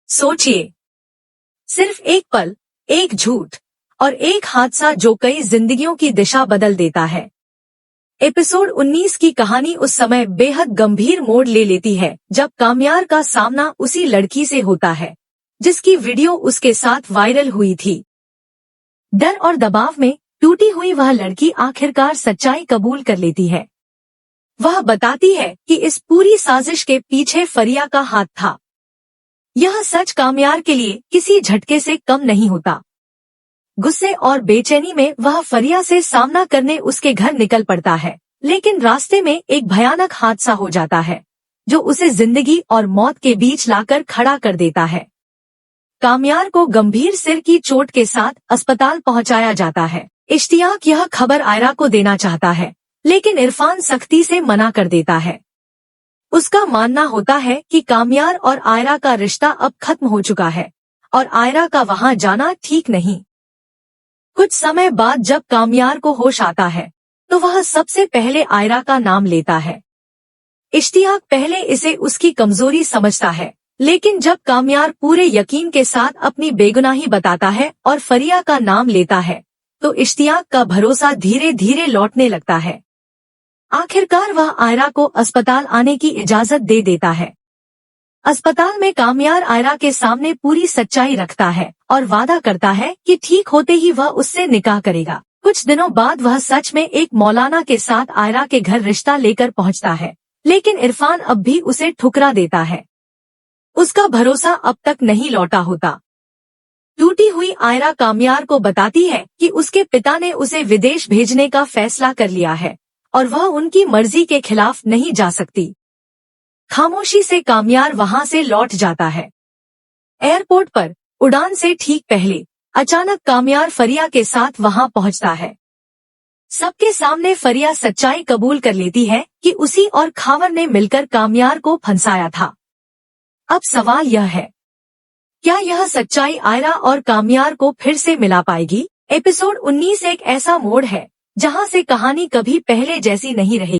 सोचिए, सिर्फ एक पल, एक झूठ और एक हादसा जो कई जिंदगियों की दिशा बदल देता है। एपिसोड 19 की कहानी उस समय बेहद गंभीर मोड़ ले लेती है जब कामयार का सामना उसी लड़की से होता है जिसकी वीडियो उसके साथ वायरल हुई थी। डर और दबाव में टूटी हुई वह लड़की आखिरकार सच्चाई कबूल कर लेती है। वह बताती है कि इस पूरी साजिश के पीछे फरिया का हाथ था। यह सच कामयार के लिए किसी झटके से कम नहीं होता। गुस्से और बेचैनी में वह फरिया से सामना करने उसके घर निकल पड़ता है, लेकिन रास्ते में एक भयानक हादसा हो जाता है जो उसे जिंदगी और मौत के बीच लाकर खड़ा कर देता है। कामयार को गंभीर सिर की चोट के साथ अस्पताल पहुंचाया जाता है। इश्तियाक यह खबर आयरा को देना चाहता है, लेकिन इरफान सख्ती से मना कर देता है। उसका मानना होता है कि कामयार और आयरा का रिश्ता अब खत्म हो चुका है और आयरा का वहां जाना ठीक नहीं। कुछ समय बाद जब कामयार को होश आता है तो वह सबसे पहले आयरा का नाम लेता है। इश्तियाक पहले इसे उसकी कमजोरी समझता है, लेकिन जब कामयार पूरे यकीन के साथ अपनी बेगुनाही बताता है और फरिया का नाम लेता है तो इश्तियाक का भरोसा धीरे धीरे लौटने लगता है। आखिरकार वह आयरा को अस्पताल आने की इजाजत दे देता है। अस्पताल में कामयार आयरा के सामने पूरी सच्चाई रखता है और वादा करता है कि ठीक होते ही वह उससे निकाह करेगा। कुछ दिनों बाद वह सच में एक मौलाना के साथ आयरा के घर रिश्ता लेकर पहुंचता है, लेकिन इरफान अब भी उसे ठुकरा देता है। उसका भरोसा अब तक नहीं लौटा होता। टूटी हुई आयरा कामयार को बताती है कि उसके पिता ने उसे विदेश भेजने का फैसला कर लिया है और वह उनकी मर्जी के खिलाफ नहीं जा सकती। खामोशी से कामयार वहां से लौट जाता है। एयरपोर्ट पर उड़ान से ठीक पहले अचानक कामयार फरिया के साथ वहां पहुंचता है। सबके सामने फरिया सच्चाई कबूल कर लेती है कि उसी और खावर ने मिलकर कामयार को फंसाया था। अब सवाल यह है, क्या यह सच्चाई आयरा और कामयार को फिर से मिला पाएगी? एपिसोड 19 एक ऐसा मोड़ है जहां से कहानी कभी पहले जैसी नहीं रहेगी।